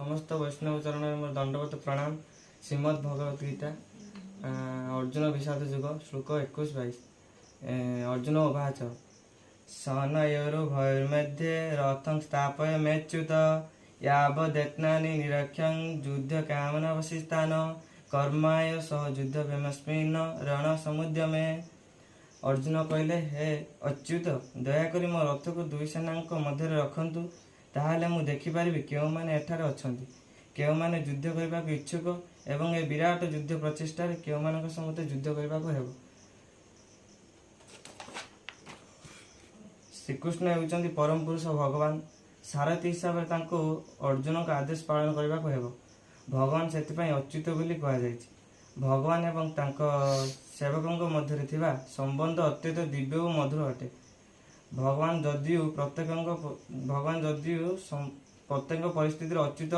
समस्त वैष्णव चरण में दंडवत प्रणाम। श्रीमद् भगवत गीता अर्जुन विषाद युग श्लोक 21-22। अर्जुन उवाच सनयोरुभयोर्मध्ये रथं स्थापय मेच्युत यावदेत्नानि निरख्यं युद्धकामनावशिष्टान् कर्माय सह युद्धभेमस्मिन् रणसमुद्यमे। अर्जुन कहले, हे अच्युत, दयाकरी मो रथ को दुई सेनांक मध्य रखंतु, ताहले मु देखिपारिबि केउमाने एठारे अछंती, केउमाने युद्ध करबाक इच्छुक एवं ए विराट युद्ध प्रचेष्टार केउमानक सहित युद्ध करबाक हेबो। श्रीकृष्ण हेउचंती परम पुरुष भगवान। सारथी हिसाब से अर्जुन का आदेश पालन करबाक हेबो। भगवान सेतिपई अच्युत बोली कहा जायछि। भगवान एवं तांको सेवकଙ୍କ ମଧ୍ୟରେ ଥିବା संबंध अत्यंत दिव्य और मधुर अटे। भगवान जदियो प्रत्येक परिस्थिति अच्युत